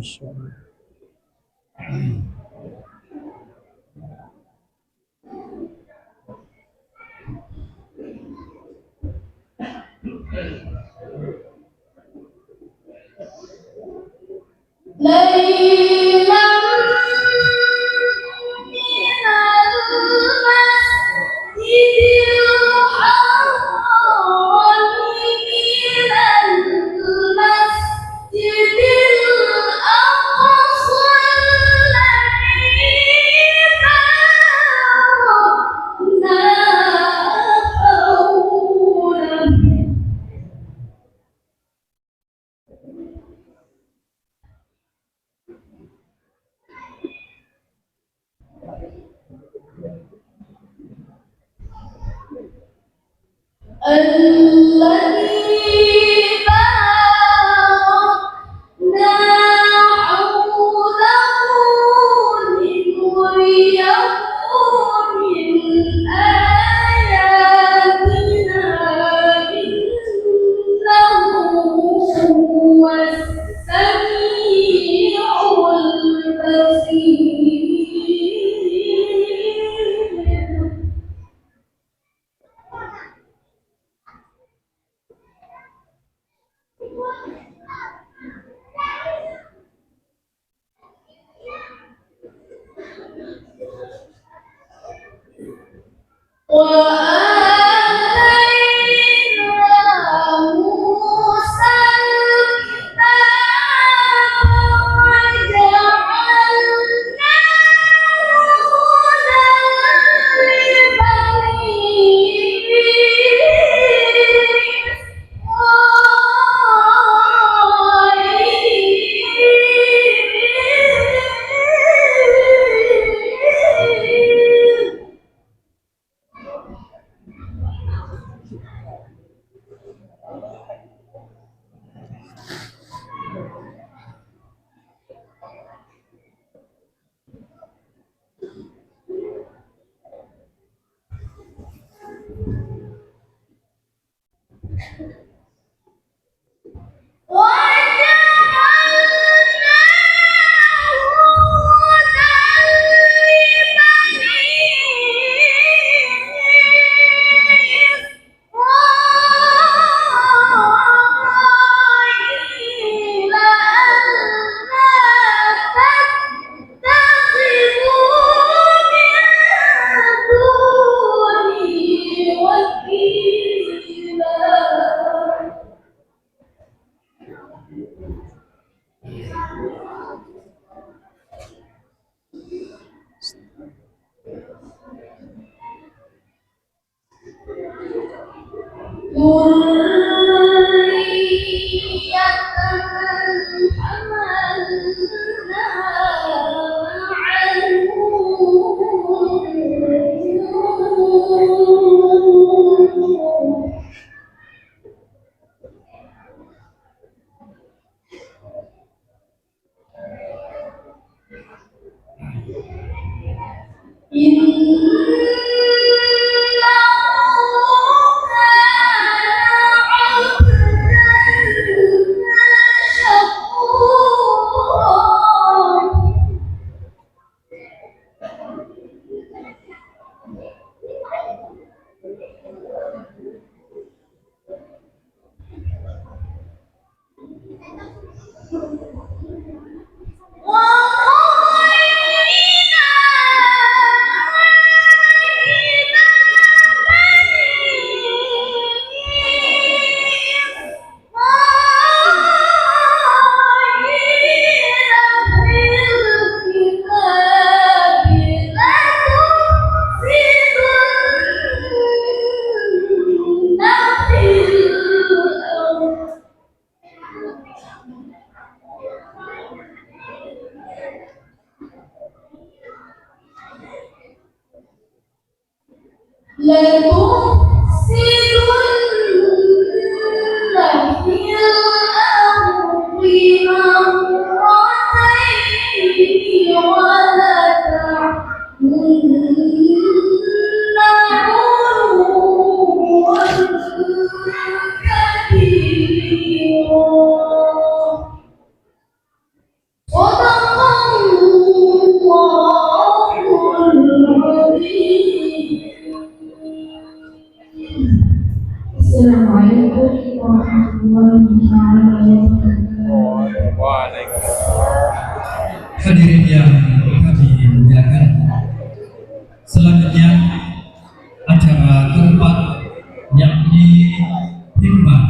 Masya Allah. Assalamualaikum warahmatullahi wabarakatuh. Hadirin yang kami muliakan, selanjutnya acara keempat yakni Himmat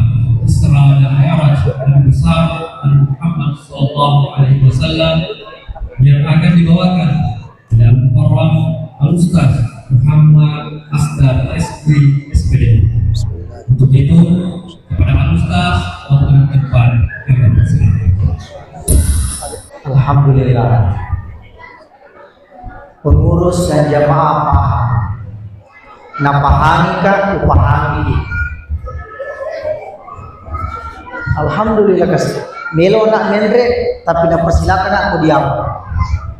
Isra dan Mi'raj Nabi besar Muhammad SAW yang akan dibawakan oleh Mukarram Al-Ustaz Muhammad Asdar SPD. Untuk itu kepada Al-Ustaz mohon depan kami persilakan. Alhamdulillah, pengurus dan jamaah paham, napahami kah upahami. Alhamdulillah kasih melo nak mendre tapi nak persilakan aku diam.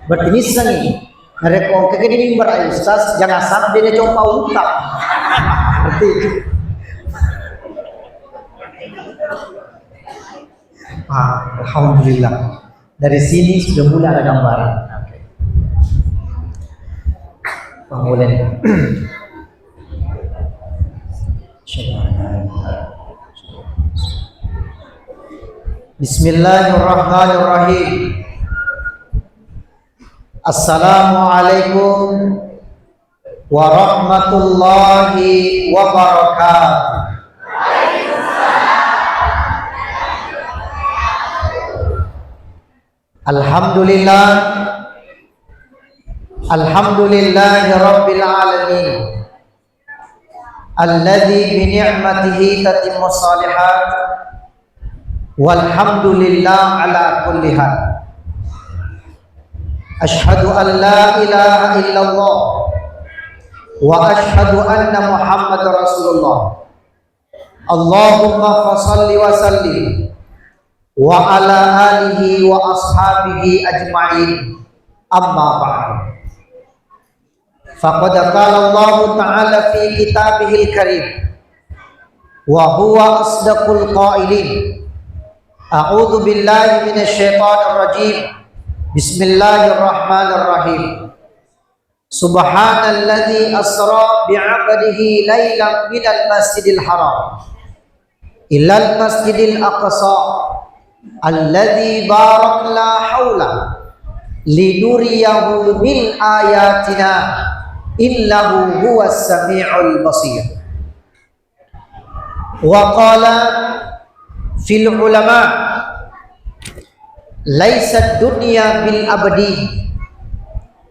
Berarti sangi mereka kegini mimbar ayu Ustaz jangan sampai dia coba untak. Berarti alhamdulillah. Dari sini sudah mulai ada gambaran. Mulai. Bismillahirrahmanirrahim. Assalamualaikum warahmatullahi wabarakatuh. Alhamdulillah, alhamdulillahi rabbil alamin, alladzi bi ni'matihi tatimmu shalihat, walhamdulillah ala kulli hal. Ashhadu an la ilaha illallah wa ashhadu anna Muhammadar Rasulullah. Allahumma fassalli wa sallim wa ala alihi wa ashabihi ajma'in, amma ba'du. Faqad qala Allah ta'ala fi kitabihil karim wa huwa asdaqul qailin. A'udzu billahi minasy syaithanir rajim. Bismillahirrahmanirrahim. Subhanalladzi asra bi'abdihi lailan minal masjidil haram ilal masjidil aqsa alladzi barakna haula linuriyahu min ayatina innahu huwas samiul basir. Wa qala fil ulama laisa dunya bil abadi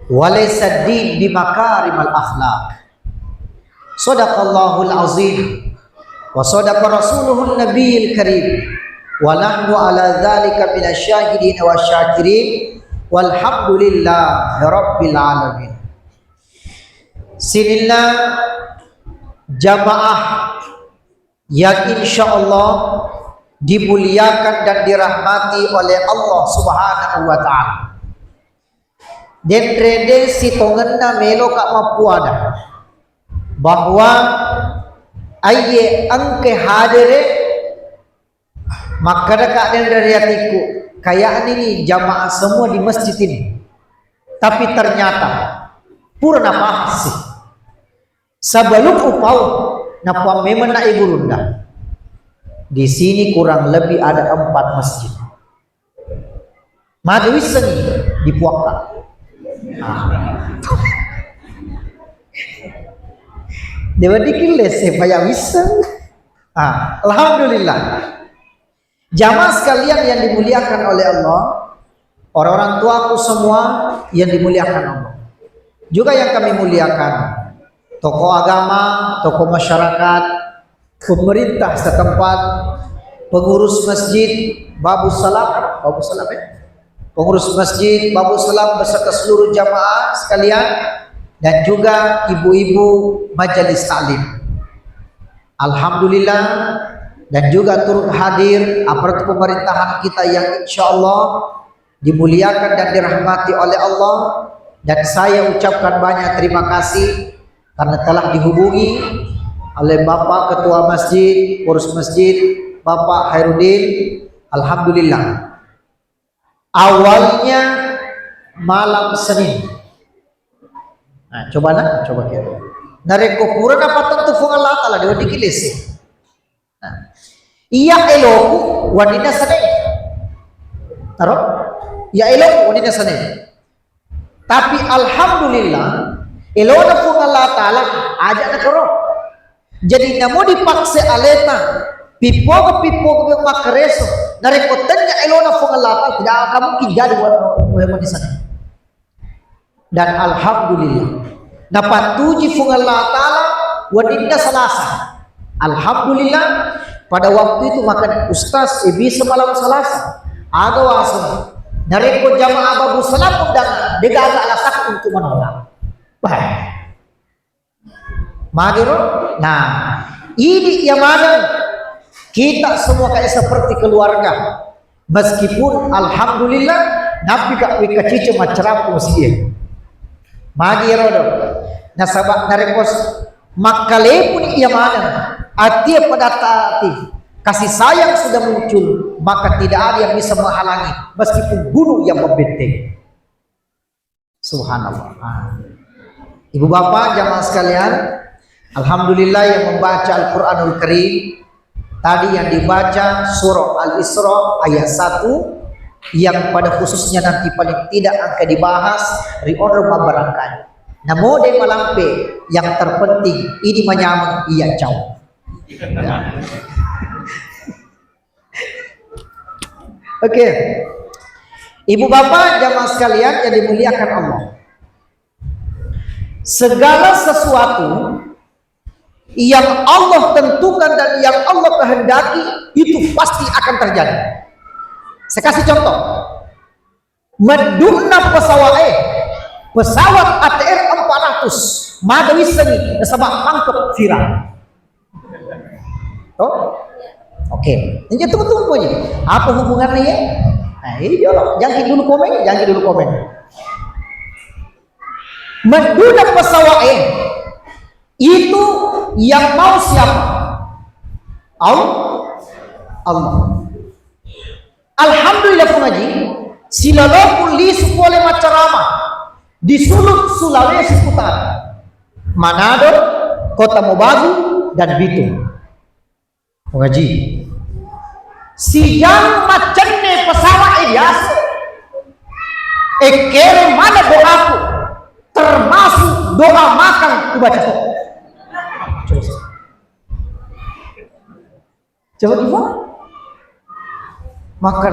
wa laisa din bi makarimal akhlaq. Shadaqallahul azim wa sadaqa rasuluhun nabiyil karim wa nahnu ala dzalika minasyahidin wa syakirin walhamdulillahi rabbil alamin. Sinilah jamaah yang insyaallah dimuliakan dan dirahmati oleh Allah Subhanahu wa taala. Den rede si tongenna melo kak mapuada bahwa aye angke hadere maka dekat den dari hatiku kayak ini jamaah semua di masjid ini, tapi ternyata purna pahasi sebelum upau napa memang na ibu runda di sini kurang lebih ada 4 masjid madwiseng di Puaka. Dewa dikile supaya bisa. Alhamdulillah. Jamaah sekalian yang dimuliakan oleh Allah, orang-orang tuaku semua yang dimuliakan Allah. Juga yang kami muliakan, tokoh agama, tokoh masyarakat, pemerintah setempat, pengurus masjid, pengurus masjid Babu Salam beserta seluruh jamaah sekalian, dan juga ibu-ibu majelis taklim. Alhamdulillah, dan juga turut hadir aparat pemerintahan kita yang insyaallah dimuliakan dan dirahmati oleh Allah, dan saya ucapkan banyak terima kasih karena telah dihubungi oleh Bapak Ketua Masjid, Urus Masjid, Bapak Hairudin. Alhamdulillah. Awalnya malam Senin. Nah, coba kira. Nareko pura dapat tentu fungal latala dewa dikilesi. Nah, iya eloku wadina Senin. Taruh? Ya eloku wadina Senin. Tapi alhamdulillah elona fungal latala aja nak koro. Jadi namo dipaksa aleta. Pipo ke makareso dari kotanya elona fungalata tidak akan mungkin jadi buat di sana. Dan alhamdulillah dapat tuji fungalata wadinda Selasa. Alhamdulillah pada waktu itu makan Ustaz bisa malam Selasa ada wasan dari jamaah Babu Salam dan dia agak alasak untuk menolak. Baik. Magiro. Nah, ini yang mana kita semua kayak seperti keluarga, meskipun alhamdulillah nabi kak wika cice macam usia magi rodo nasabak narepos makale pun ia mana atia pada taati kasih sayang sudah muncul, maka tidak ada yang bisa menghalangi meskipun gunung yang membenteng. Subhanallah. Ibu bapak jamaah sekalian, alhamdulillah yang membaca Al-Quranul Karim tadi yang dibaca surah Al-Isra ayat 1 yang pada khususnya nanti paling tidak akan dibahas ri'onro barangkali. Namo de malampe yang terpenting ini menyamang iya jauh. Oke. Ibu bapak jamaah sekalian yang dimuliakan Allah. Segala sesuatu yang Allah tentukan dan yang Allah kehendaki itu pasti akan terjadi. Saya kasih contoh. Meduna pesawat ATR 400 madawi seni sebab pangkep viral. Oh, oke. Ini tunggu aja. Apa hubungannya ya? Nah, ini dialog. Jangan dulu komen. Meduna pesawat itu yang mau siapa? Allah. Alhamdulillah pengaji, silalopun li sepole macarama di Sulut Sulawesi Utara, Manado, Kota Mobagu dan Bitung. Pengaji, si yang macamnya pesawat biasa, kere mana doaku, termasuk doa makan dibaca. Coba gimana? Maka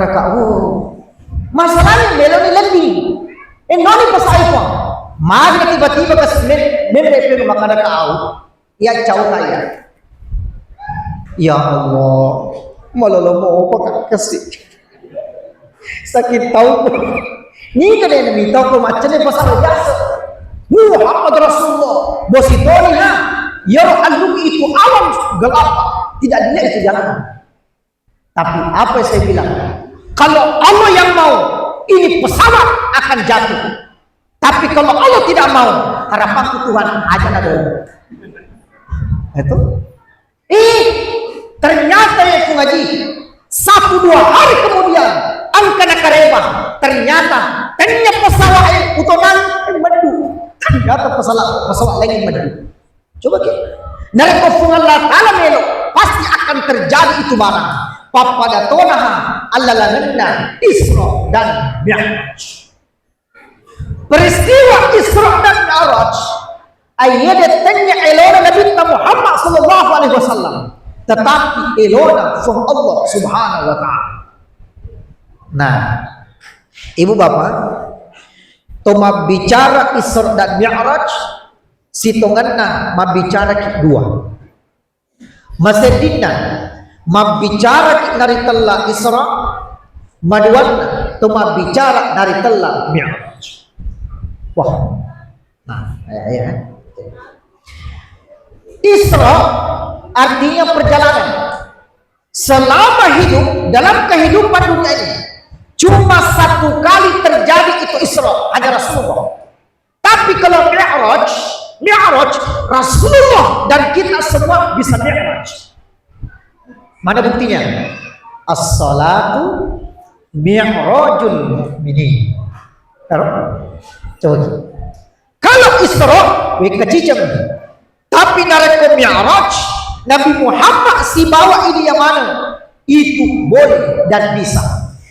masalahnya meloni lebih. Noni pasai po. Mari tiba-tiba ke member maka ya jauh kaya. Ya Allah, malala mo apa kasih sakit tahu ni kan yang minta ko macam ni pasal biasa Muhammad Rasulullah bositoni ha ya alum itu alam gelap tidak dilihat itu jalan. Tapi apa yang saya bilang, kalau Allah yang mau ini pesawat akan jatuh, tapi kalau Allah tidak mau harapanku Tuhan aja ada itu ternyata yang aku ngaji 1-2 hari kemudian angkana kareba ternyata pesawat yang utonan madu ternyata pesawat lagi madu. Coba ke nareko Allah Ta'ala melo pasti akan terjadi itu barang papada tonaha allalanna Isra dan Mi'raj. Peristiwa Isra dan Mi'raj ayat tanya elona Nabi Muhammad sallallahu alaihi wasallam, tetapi elona Allah Subhanahu wa taala. Nah, Ibu Bapak, toma bicara Isra dan Mi'raj sitonganna mabicara kedua. Masedina mabicara dari telah Isra, maduanna toma bicara dari telah Mi'raj. Wah. Nah, ya. Isra artinya perjalanan. Selama hidup dalam kehidupan dunia ini cuma 1 kali terjadi itu Isra, hanya Rasulullah. Tapi kalau Mi'raj Rasulullah dan kita semua bisa Mi'raj. Mana buktinya? As-salatu mi'rajul mu'minin. Coba. Kalau Isra wekajijam. Tapi nareko Mi'raj Nabi Muhammad si bawa ini yang mana? Itu boleh dan bisa.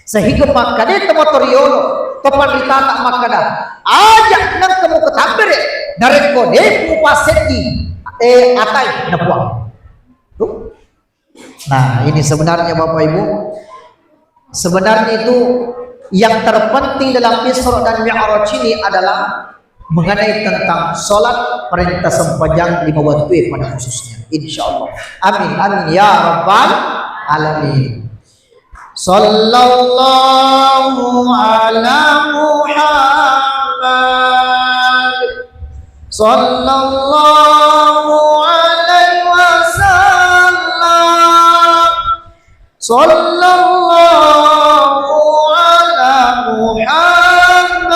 Sehingga makanya temotoriolo topan ditata makana ajak nang kamu ketabere nareko de upaseti atai napuang. Tuh. Nah, ini sebenarnya Bapak Ibu, sebenarnya itu yang terpenting dalam Isra dan Mi'raj ini adalah mengenai tentang sholat perintah sembahyang 5 waktu pada khususnya, insyaallah. Amin amin ya rabbal alamin. Sallallahu ala Muhammad sallallahu alaihi wasallam sallallahu ala Muhammad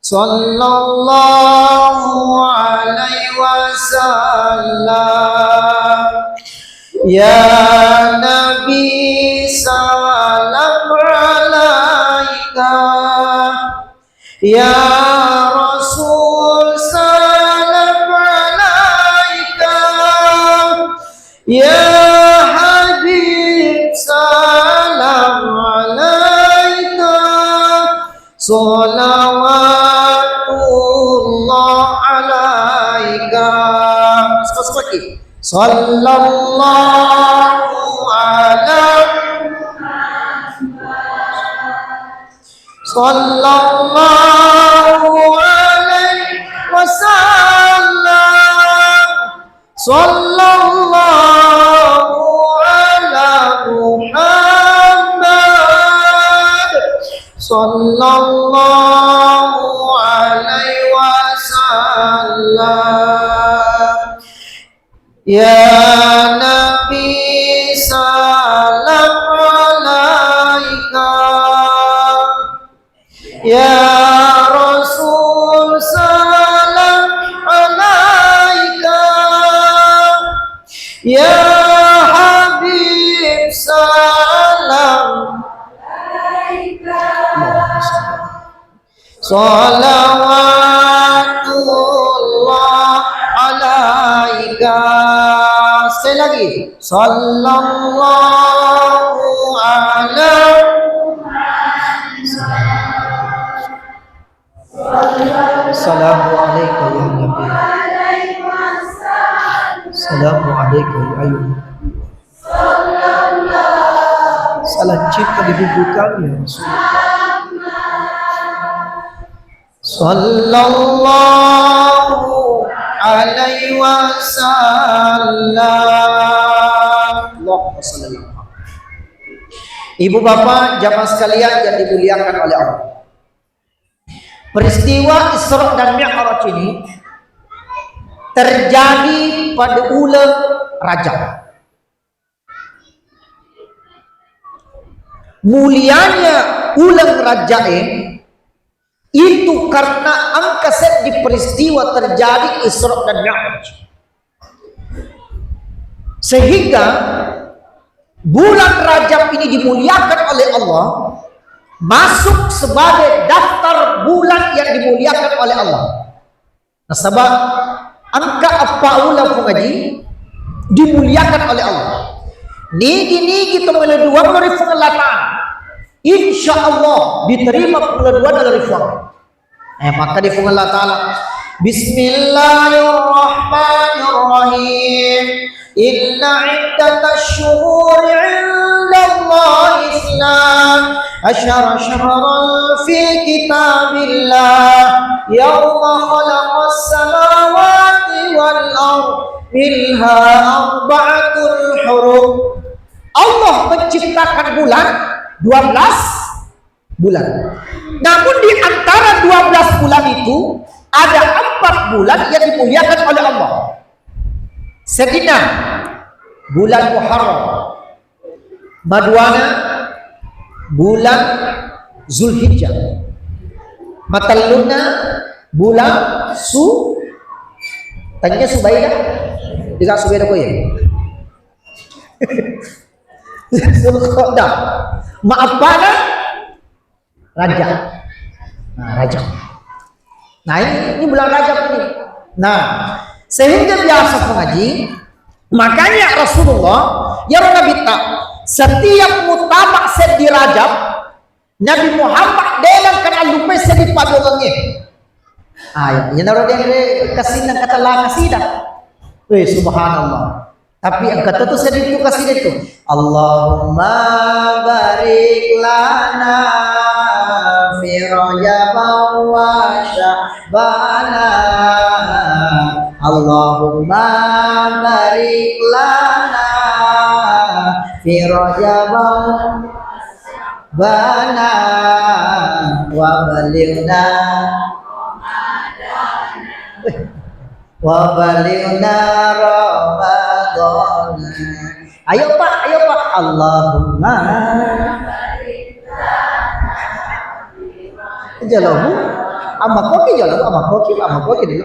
sallallahu alaihi wasallam. Ya Nabi salam alaika, ya Rasul salam alaika, ya Habib salam alaika, salawatullah alaika. Sekali sallallahu alaihi sallallahu alaihi wasallam sallallahu ala Muhammad sallallahu alaihi wasallam. Ya Nabi salam alaika, ya Rasul salam alaika, ya Habib salam alaika, salawatullah alaika. Sekali lagi, sallallahu alaihi Assalamualaikum ya Nabi. Assalamualaikum ya Ayub. Salam cinta di tubuh kami ya Rasulullah. Sallallahu alaihi wasallam. Allahumma shalli ala Muhammad. Ibu bapak jamaah sekalian yang dimuliakan oleh Allah, peristiwa Isra dan Mi'raj ini terjadi pada bulan Rajab. Mulianya bulan Rajab itu karena angka set di peristiwa terjadi Isra dan Mi'raj, sehingga bulan Rajab ini dimuliakan oleh Allah, masuk sebagai daftar bulan yang dimuliakan oleh Allah. Nah, sebab angka apa ulah pengaji dimuliakan oleh Allah. Nigi temeluduan dari pengelatan, insya Allah diterima pengeluduan dari fuang. Maka di pengelatan Bismillahirrahmanirrahim. Inna iddatash syuhuri 'inda Allah islam asyara syahran fi kitabillah yawma khalaqas samawati wal ardh minha arba'atul hurum. Allah menciptakan bulan 12 bulan. Namun di antara 12 bulan itu ada 4 bulan yang dimuliakan oleh Allah. Sedina bulan Muharram, Madwana bulan Zulhijjah, Matalluna bulan tanya Subaidah, tidak Subaidah kau ya? Zulqa'dah, Ma'afana, Rajab. Nah, Rajab. Nah ini bulan Rajab ini. Nah, sehingga biasa pengaji, makanya Rasulullah ya Nabi tak setiap mutamak set di Rajab, Nabi Muhammad dalam kena lupa sedih padolongnya. Ya naruh dia kasih dan kata lah kasih dah. Subhanallah. Tapi yang kata tu sedih itu kasih itu. Allahumma barik lana fi Rajab wa Sya'bana. Allahumma barik lana fi Rajab bana wa balighna Ramadan. Ayo Pak, Allahumma jalahu ama koki dulu.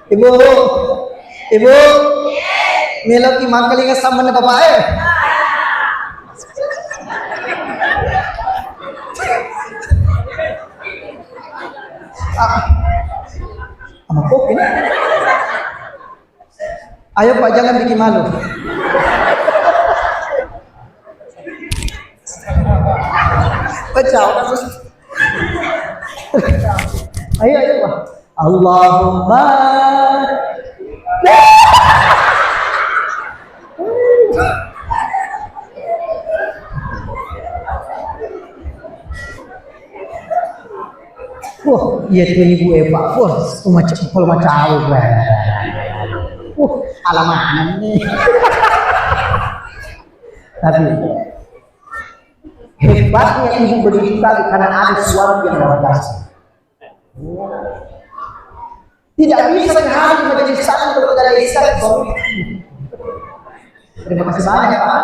Ibu, melo ki makali nga sama na babae. Ama koki. Ayo Pak, jangan bikin malu. Pecah kasus. Ayo Pak. Allahumma iya tuh Ibu Eva. Kalau macam alamat nih. Tapi hebatnya Ibu berduka karena ada suami yang luar biasa. Tidak bisa sehari menjadi satu kepada Islam suami. Terima kasih banyak Pak.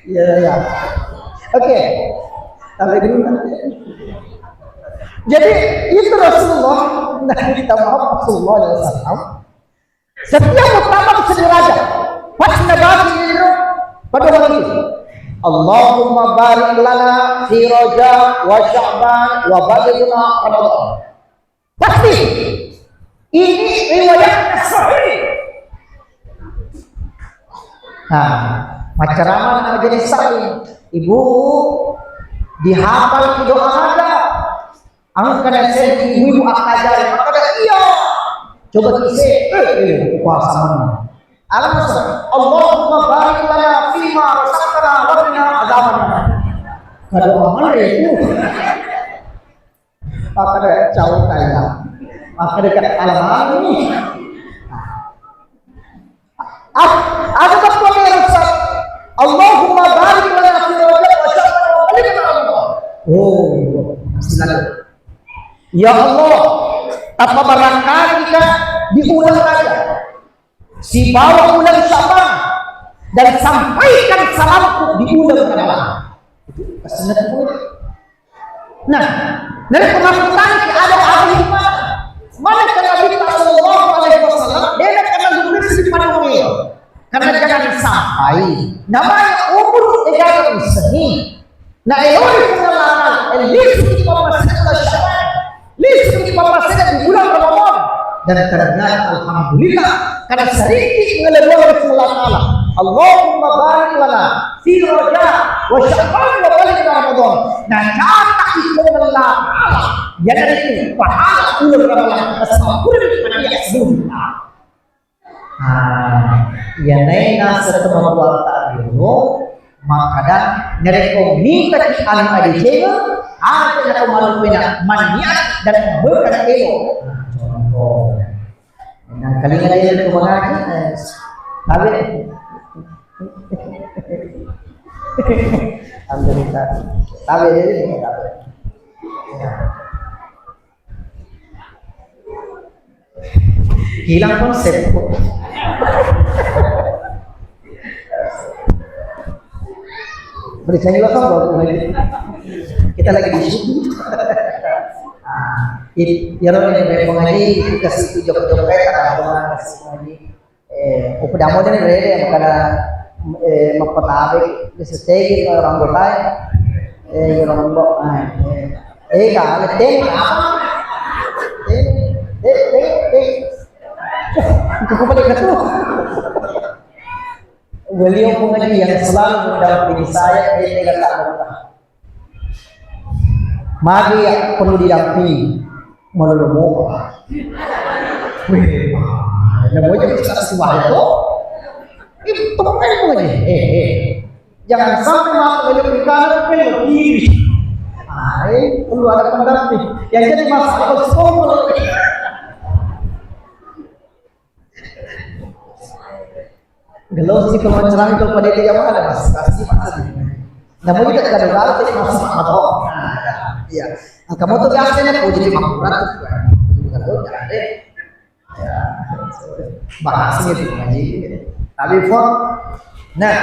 Ya. Oke. Sampai dulu. Jadi itu Rasulullah, Nabi kita Muhammad Sallallahu Alaihi Wasallam. Setiap muktamar sederaja, pas Nabi itu pada waktu itu. Allahumma barik lana fi Rajab wa Sya'ban wa balighna Ramadan. Pasti ini riwayat sahih. Nah, macam mana jadi sahih? Ibu dihafal doa ada. Angkat dan saya ibu ajar, maka iya. Coba kisi, puasa mana? Allahumma barik lana fima razaqtana wa qina adzabannar. Kada amal itu. maka ada jauh kaya, maka dekat alamat ini. Ada takwa yang rusak. Allahumma barik lana fi rajab wa sya'ban wa balighna Ramadan. Oh, silakan. Ya Allah, apa barangkali kita diulang saja. Si bawa bulan Sya'ban dan sampaikan salamku di bulan Ramadan. Nah, dari pengakuan ada ahli mana Nabi sallallahu alaihi wasallam dia akan menulis di mana karena jangan sampai namanya umur negara ini. Nah, elok pengenalan list pemasaran Sya'ban, list pemasaran di bulan Ramadan dan ternyata alhamdulillah karena sedikit mengelak Allah. Allahumma barik lana fi rajab wa sya'ban wa balighna Ramadan. Nah, kata itu Allah yang dari pahala bulan Ramadan sempurna pada sebelumnya. Ya naina setelah buat dulu maka dan nereko minta ki an adi cema ada nak malu pina maniat dan berkat elo. Contoh. Dan kali ini itu mengaji tapi alhamdulillah tapi ini hilang konsep. Bercanda kan baru lagi. Kita lagi di sini. Ya lo yang mengaji kasih jok-jok kita orang kasih mengaji. Updamo dan rede yang kada mapatabe disestegi orang botai. Orang bo. Kalau teng apa? Aku balik ke tu. Beliau pengaji yang selalu mendapat diri saya dia kata mari perlu didampingi melulu namanya kita sesuai itu bukan pengaji jangan sampai masuk ke kanan ke kiri perlu ada pendamping yang jadi masalah semua. Gelau si kemanceran itu pada dia mana mas kasih mas. Namun kita tidak ada tapi masih atau iya. Kamu tuh biasanya kau jadi makurat kalau ada ya bahasanya itu ngaji. Tapi for nah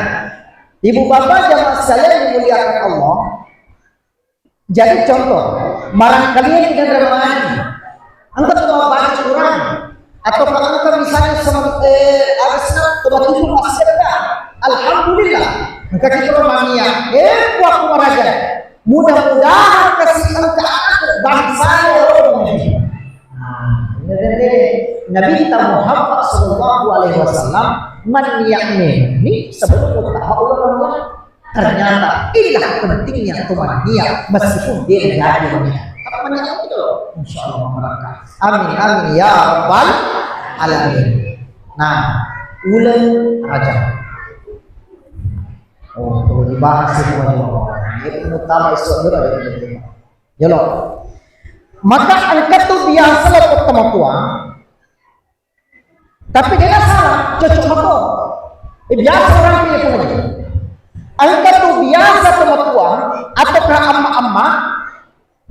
ibu bapak jamaah sekalian dimuliakan Allah. Jadi contoh barangkali tidak bermain engkau mau baca Quran atau kalau misalnya harusnya tobat itu masih ada. Alhamdulillah. Maka kita mania. Kuat meraja. Mudah-mudahan kasih engkau bangsa Nabi kita Muhammad Sallallahu Alaihi Wasallam maniaknya ini sebelum Allah ternyata inilah pentingnya tumania meskipun dia jadi maniak. Maniak itu insyaallah mereka. Amin amin ya rabbal alamin. Nah, ulang Rajab. Oh, tuh dibahas semuanya. Ini utama isu ada di Jalo. Maka angkat tuh biasa lah pertama tua. Tapi dia salah, cocok betul. Biasa orang punya pengaji. Angkat tuh biasa pertama tua ataukah amma-amma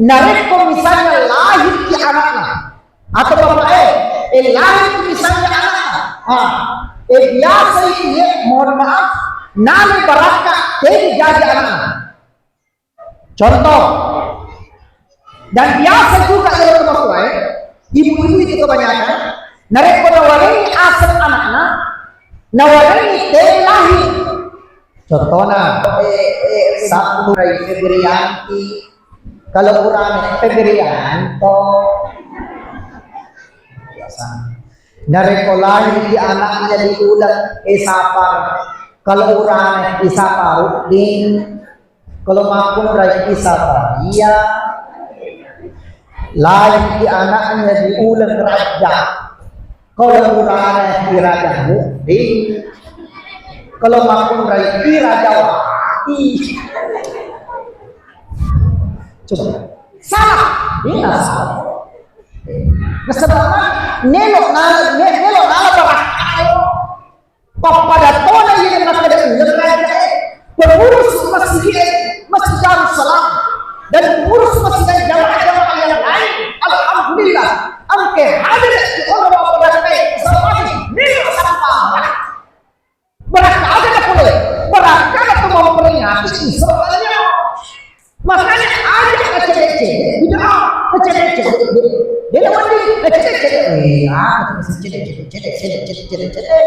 narik misalnya lahir di anaknya atau bapak lahir misalnya anaknya biasa ini mohon maaf nali baraka jadi jadi anaknya contoh dan biasa juga kalau termasuk ibu-ibu itu kebanyakan narik nawari asal anaknya nawari lahir contohnya satu Febrianti. Kalau orang Febrianto biasa nareko di anaknya di ulat Sapar. Kalau orang Sapar Udin, kalau makun dari Sapar iya lahir di anaknya di ulat Raja. Kalau orang Raja Udin, kalau makun dari Raja Wati. Coba salah. Dia salah. Nasabana nelo na barak. Papada tona yang nak ada pengurus masjid Darussalam dan pengurus masjid jamaah-jamaah yang lain, alhamdulillah, angke hadir di orang berakai seperti nilo sampah. Berapa ada tak boleh? Berapa ada mau memperingati sebenarnya? Makanya ada kecil-kecil, tidak kecil-kecil. Dia mandi kecil-kecil. Kecil-kecil.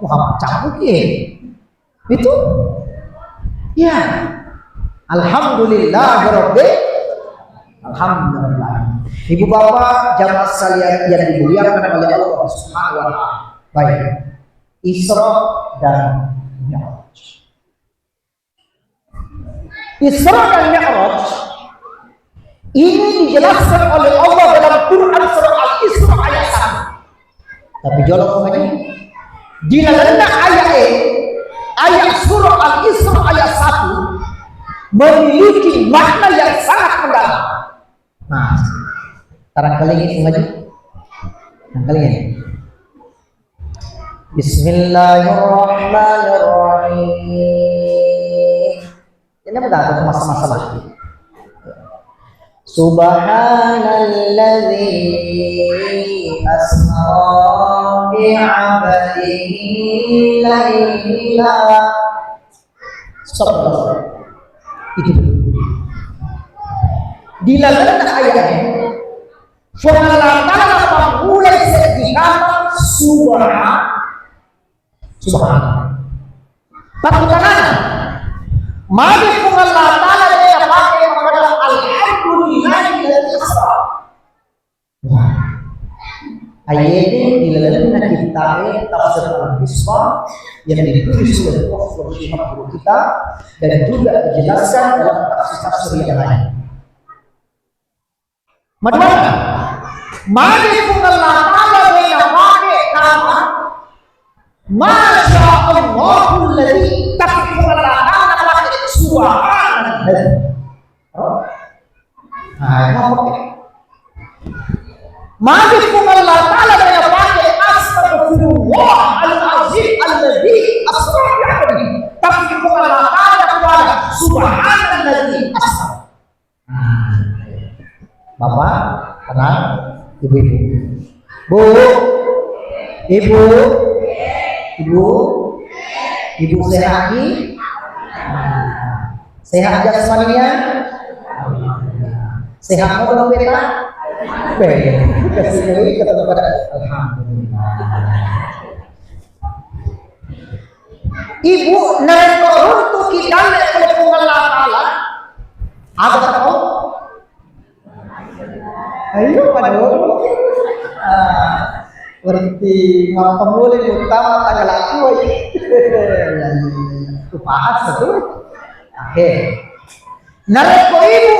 Wah, cabut itu. Ya. Alhamdulillah, alhamdulillah. Ibu bapak jamaah sekalian yang dimuliakan oleh Allah Subhanahu wa taala. Baik. Isra dan Mi'raj. Isra dan Mi'raj ini dijelaskan oleh Allah dalam Quran surah Al-Isra ayat 1. Tapi jolok lagi di dalam ayat surah Al-Isra ayat 1 memiliki makna yang sangat mendalam. Nah, sekarang kali ini mengaji. Kali ini. Bismillahirrahmanirrahim. Ini betul masa-masa lagi. Subhanalladzi asra bi'abdihi laila. Itu di dalam ayat ini Allah mulai sedikit subhanallah. Patutangan mari Allah Ta'ala dia pakai mengatakan alhamdulillahilladzi asra. Ayat ini di dalam kitab tafsir Al-Isra yang ditulis oleh Profesor Syihab guru kita dan juga dijelaskan dalam tafsir yang lain. Madura, mari Allah Ta'ala dia pakai kata Masya Allahul ladzi tafiqulana pakai subhanallah. Mari Allah Ta'ala dia pakai astagfirullah al-azim alladzi asra bi'abdihi. Tafiqulana kepada subhanalladzi asra. Bapak, tenang, ibu-ibu. Ibu sehat lagi? Sehat jasmaninya? Sehat mau beta? Kasih ketemu pada alhamdulillah. Ibu nanti untuk kita oleh Allah Ta'ala ada tahu? Ayo pada berarti ngapa boleh utama tanggal aku itu bahas betul. Oke. Nareko ibu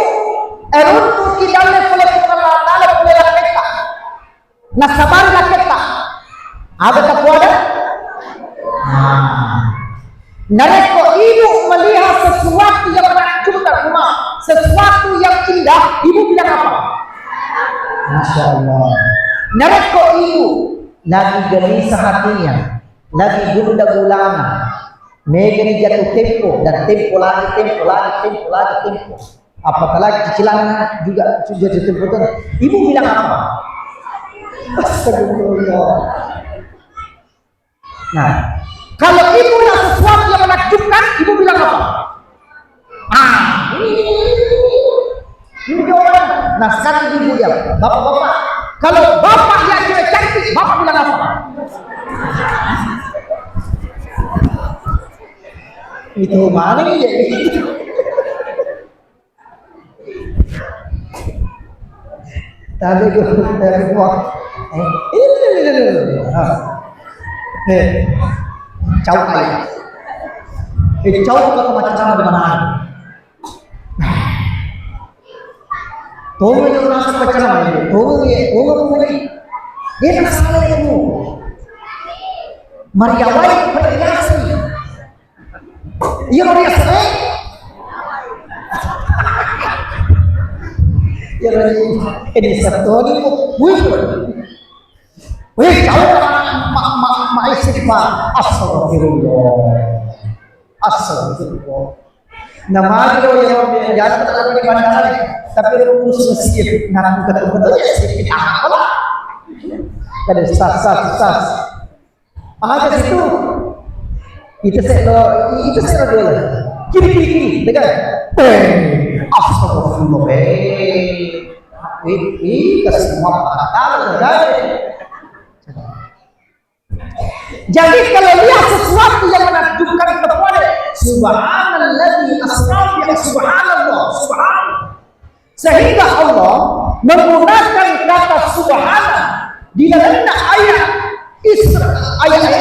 eruntu kidalne boleh Allah Ta'ala boleh kita. Nasabar kita. Ada tak ada? Nareko ibu melihat sesuatu yang menakjubkan rumah, sesuatu yang indah, ibu bilang apa? Masya Allah. Nareko ibu lagi gelisah hatinya, lagi gundah gulana, megani jatuh tempo dan tempo lagi. Apalagi cicilan juga sudah jatuh tempo. Ibu bilang apa? Astagfirullah. Nah, kalau ibu lihat sesuatu yang menakjubkan, ibu bilang apa? Ini jawaban. Nah, sekarang ibu ya, bapak-bapak. Kalau bapak lihat cewek cantik, bapak bilang apa? Itu mana nih? Tapi gue jauh kali. Jauh kalau macam di mana? Tunggu yang rasa pacaran ini, tunggu dia tak salah itu. Maria Wai berhiasi. Iya Maria Wai. Ini satu ni wih jauh ma'isifah astagfirullah nama kita yang jangan terlalu di bandara tapi urus masjid ngaku betul ya sedikit apa kada sas ada situ itu saya dulu kiri dekat astagfirullah kasih semua kata jadi kalau lihat sesuatu yang menakjubkan kepada subhanalladzi asra bi subhanallah sehingga Allah menggunakan kata subhana di dalam ayat Isra ayat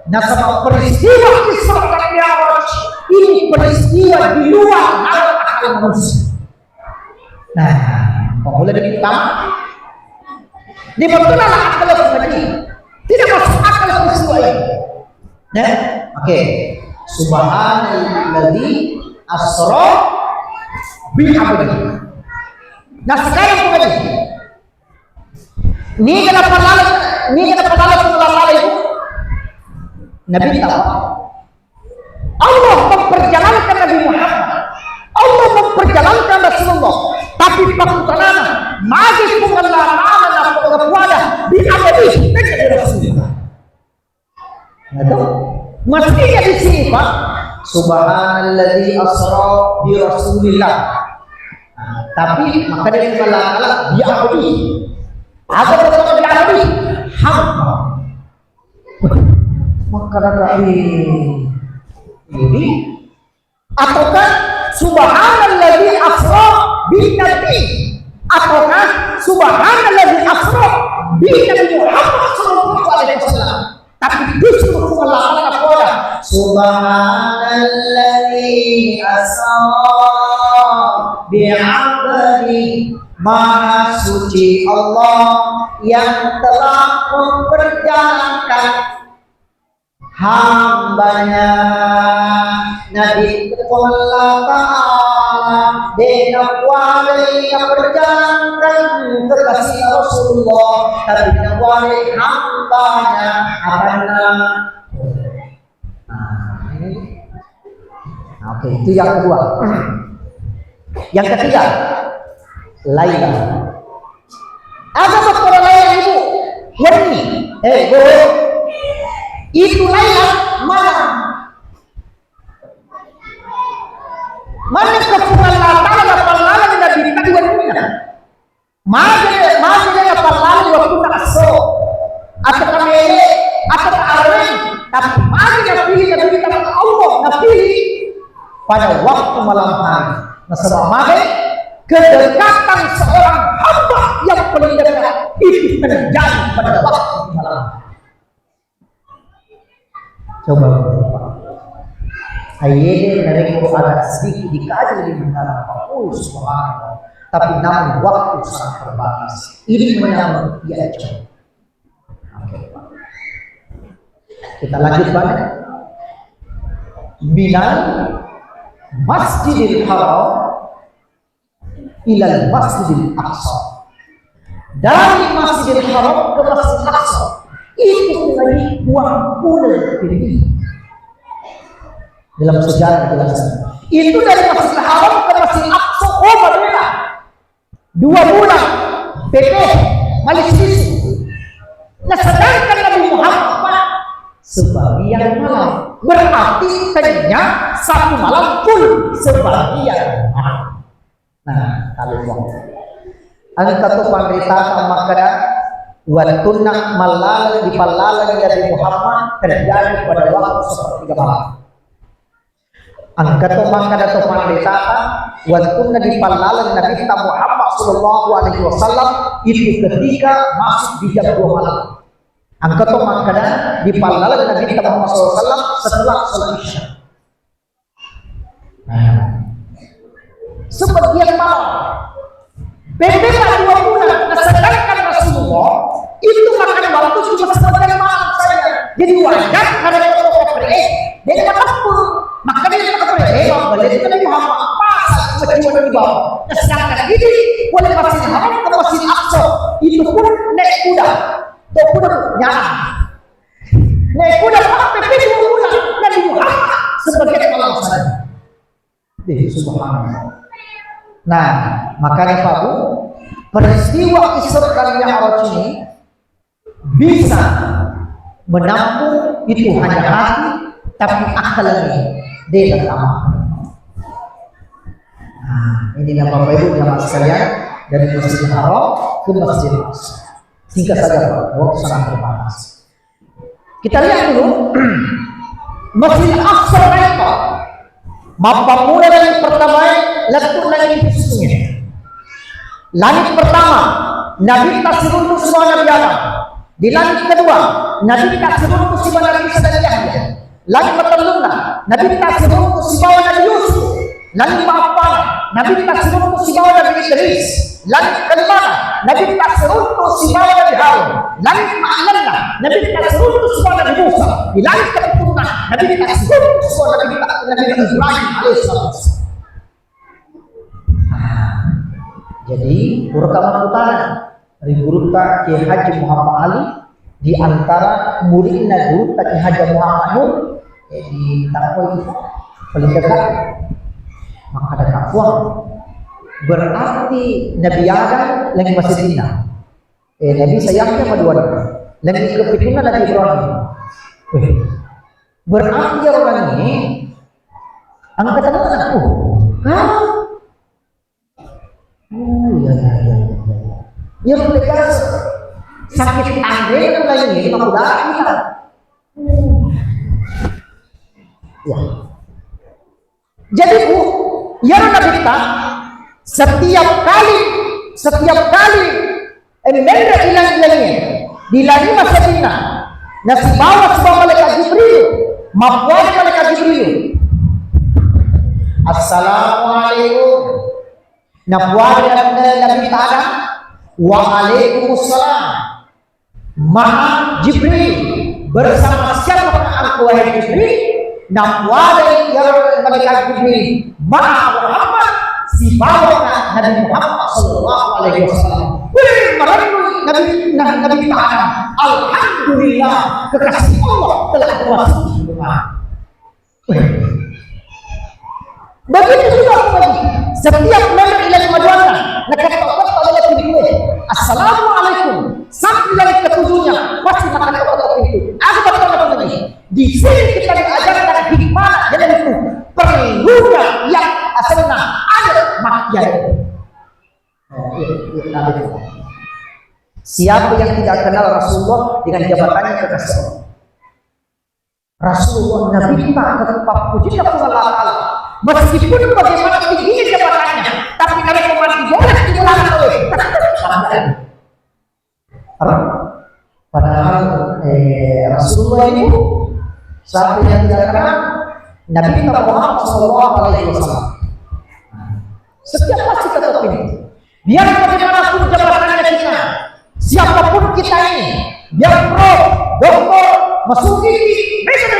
nasab peristiwa Isra dan Mi'raj ini peristiwa di luar akal manusia. Nah, boleh dipaham? Di betul akal manusia tidak masuk akal peristiwa ini. Nah, oke. Subhanalladzi asra bi 'abdihi. Nah, sekarang kembali. Ini kenapa lalu itu? Nabi tahu. Allah memperjalankan Nabi Muhammad. Allah memperjalankan Rasulullah. Tapi pakutanana magis pengenalan dan pengepuanan di abadi dengan Rasulullah. Itu mestinya di sini Pak. Subhanalladzi asra bi Rasulillah. Tapi maka dari kala di abadi. Ada betul di abadi hamba. Maka ini ataukah subhanalladzi asra bin nabi ataukah subhanalladzi asra bin nabi Muhammad sallallahu alaihi wasallam tapi justru mengatakan kepada subhanalladzi asra bi 'abdi maha suci Allah yang telah memperjalankan hambanya Nabi Allah Ta'ala dengan wali yang berjalankan kekasih Rasulullah tapi dengan wali hambanya oke, itu yang kedua. Yang ketiga Laila. Ada betul Laila itu Wani itu Laila mana kepungan latala palala na binti wa dunya maja palala wa kunna aso atau kamele atau arwen tapi maja pilih na binti Allah na pilih pada waktu malam hari nasabah maja kedekatan seorang hamba yang paling dekat itu terjadi pada waktu malam hari. Coba ayat dari Quran sedikit dikaji lebih mendalam subhanallah tapi namun waktu sangat terbatas ini menyambut dia coba. Kita lanjutkan minal Masjidil Haram ilal Masjidil Aqsa, dari Masjidil Haram ke Masjidil Aqsa itu menjadi 20 kali. Dalam sejarah dijelaskan itu dari Masjidil Haram ke Masjidil Aqsa berbeda 2 bulan PP Malaysia. Nah sedangkan Nabi Muhammad sebagian malam berarti tadinya 1 malam full sebagian malam. Nah kalau angka tu panderita makna wantunna malal di palala Nabi Muhammad terjadi pada waktu sepertiga malam. Angka tu makna tu panderita wantunna di palala Nabi Muhammad sallallahu alaihi wasallam itu ketika masuk di jam 2 malam. Angka tu makna di palala Nabi Muhammad sallallahu alaihi wasallam setelah salat Isya. Sebagian malam berbeda 2 bulan. Sedangkan Rasulullah itu makan waktu cuma sebagian malam saja. Jadi wajar karena itu dia makan pun maka dia makan boleh itu Nabi Muhammad pas di bawah. Sedangkan ini oleh Masjidil Haram ke Masjidil Aqsa itu pun naik kuda. Tuh kuda nyala. Naik kuda sampai pintu kuda Nabi Muhammad sebagai kepala saja. Subhanallah. Nah, makanya Pak Bu, peristiwa Isra dan Mi'raj ini bisa menampung itu hanya hati, tapi akal ini dia amal. Nah, inilah Bapak Ibu jamaah sekalian dari Masjidil Haram ke Masjidil Aqsa. Singkat saja Pak, waktu sangat terbatas. Kita lihat dulu Masjidil Aqsa apa? Mapa mula langit pertama, letuk langit sesungguhnya. Langit pertama, Nabi tak seluruh semua Nabi Adam. Di langit kedua, Nabi tak seluruh semua Nabi Isa dan Yahya. Langit pertama, Nabi tak seluruh semua Nabi Yusuf. Langit keempat, Nabi tak seluruh semua Nabi Idris. Langit kelima, Nabi tak seluruh semua Nabi Harun. Langit keenam, Nabi tak seluruh semua Nabi Musa. Di langit ketujuh, Nabi tak seluruh semua Nabi Ibrahim alaihissalam. Jadi rekaman utara dari guru Kiai Haji Muhammad Ali di antara muridnya guru Kiai Haji Muhammad Nur di Takwa itu paling dekat, maka ada takwa berarti Nabi Adam lagi masih tina. Nabi sayangnya kedua lagi kepitunan Nabi Ibrahim. Berarti orang ini angkatan anakku. Ya mereka sakit tangga kan lainnya di makudara kita. Ya. Jadi Bu, yang Nabi kita setiap kali emenda hilang-hilangnya di langit Madinah, nasi bawa sebab malaikat Jibril, mapuan malaikat Jibril. Assalamualaikum. Nabuari Nabi Adam wa alaikumussalam. Maha Jibril bersama siapa aku wahai Jibril? Nabuari yang malaikat Jibril maha Muhammad si bawa Nabi Muhammad sallallahu alaihi wasallam. Nabi Adam, alhamdulillah kekasih Allah telah masuk di rumah. Begitu juga lagi. Setiap member ilahi majuannya, nakatakan adalah pilih. Assalamualaikum. Sampai dari ketujuhnya pasti makan itu. Aku berkata lagi. Di sini kita diajarkan hikmah dan itu perlunya yang asalnya ada makian. Siapa yang tidak kenal Rasulullah dengan jabatannya kekasih Allah? Rasulullah Nabi kita tetap puji Allah. Meskipun bagaimana tingginya jabatannya, tapi kalau kemati boleh diulang oleh padahal Rasulullah ini siapa yang tidak kenal Nabi kita Muhammad sallallahu alaihi wasallam. Setiap pasti tetap ini. Biar bagaimanapun jabatannya kita, siapapun kita ini, biar pro, doktor, masuk gigi, mereka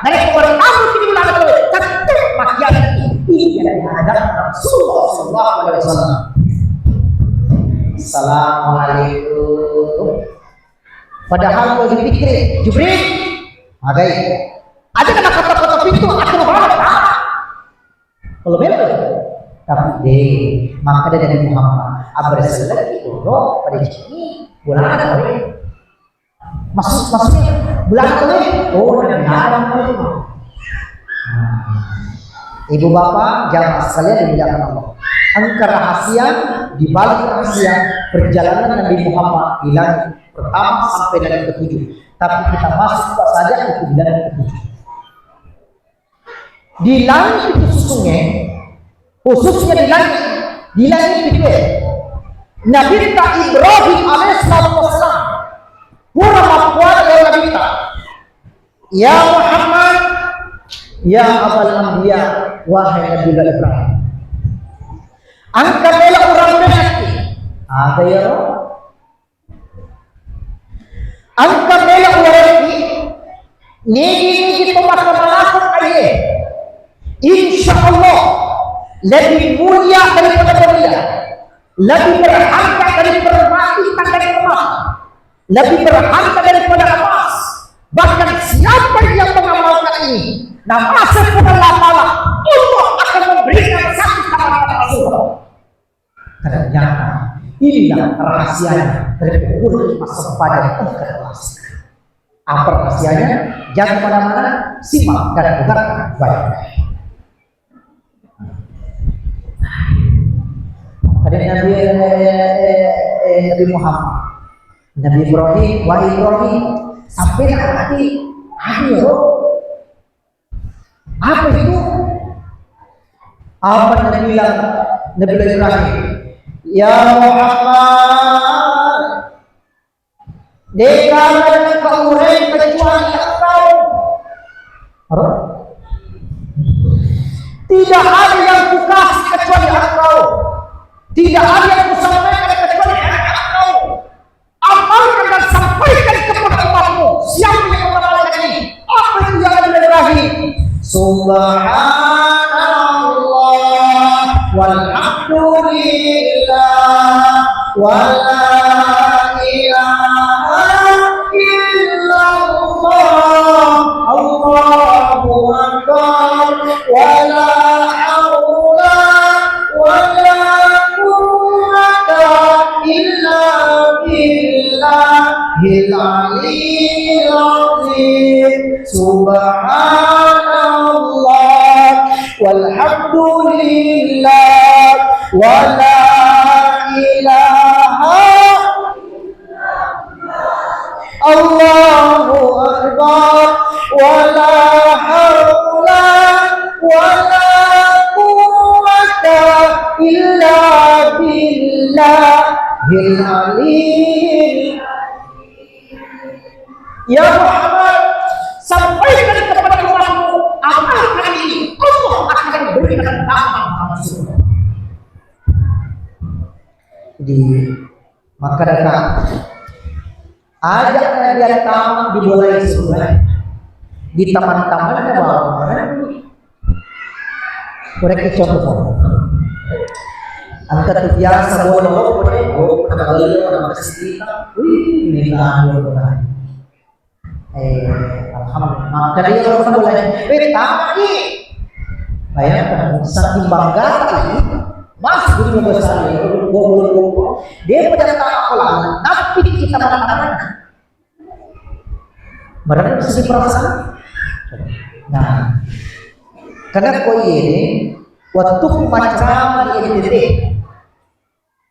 dari kemarin kamu diulang oleh tentu makian ini yang dihadap Rasulullah sallallahu alaihi wasallam. Assalamualaikum. Padahal kalau dipikir Jibril, ada kata-kata pintu akan berapa? Kalau betul, tapi maka dari Muhammad abrasalah itu roh pada sini bulan ada maksudnya bulan ada Ibu bapak jamaah sekalian dimuliakan Allah. Angka rahasia di balik rahasia perjalanan Nabi Muhammad di langit pertama sampai langit ketujuh. Tapi kita masuk saja ke langit ketujuh. Di langit itu khususnya di langit itu Nabi Ibrahim alaihissalam pura mapuan dari Nabi kita. Ya Muhammad, ya Abul Anbiya, wahai Nabi Ibrahim. Angkat bela orang berhati. Ada ya roh. Angkat bela orang berhati. Negi pemakan malakut aye. Insya Allah lebih mulia daripada mulia, lebih berharga daripada emas, lebih berharga daripada emas. Bahkan siapa yang mengamalkan ini, nama seputar lama Allah akan memberikan satu kata Rasulullah. Ternyata inilah rahasianya dari pengurus masa pada kelas. Apa rahasianya? Jangan kemana-mana, simak dan dengarkan baik-baik. Ada Nabi Muhammad, Nabi Ibrahim, wahai Ibrahim, sampai hati, ayo. Apa itu? Apa Nabi bilang? Nabi Ibrahim, ya Muhammad, dekalan kau orang kecuali engkau. Tidak ada yang kukasih kecuali engkau. Tidak ada yang kusampaikan kecuali engkau. Amalkan dan sampaikan kepada umatmu. Siapa yang mengamalkan ini? Apa itu yang Nabi Ibrahim? Subhanallah walhamdulillah wala ilaha illallah Allahu akbar wala haula wala quwwata illa billahil aliyyil azim. Subhanallah walhamdulillah wala ilaha Allahu akbar wala haula wala quwwata illa billahil aliyyil. Ya Muhammad, sampaikan kepada umatmu amalkan ini, Allah akan berikan tamat surga. Jadi maka datang ajaknya dia tamat dimulai surga di taman-taman ada barang-barang. Mereka contoh angkat biasa bolong pada balik pada masjid. Ini lah alhamdulillah. Maka dia orang mulai tapi bayangkan saking bangga masih di besar dia pada takolan tapi kita mengatakan berarti bisa diperasaan. Nah, karena kau ini waktu macam di NTT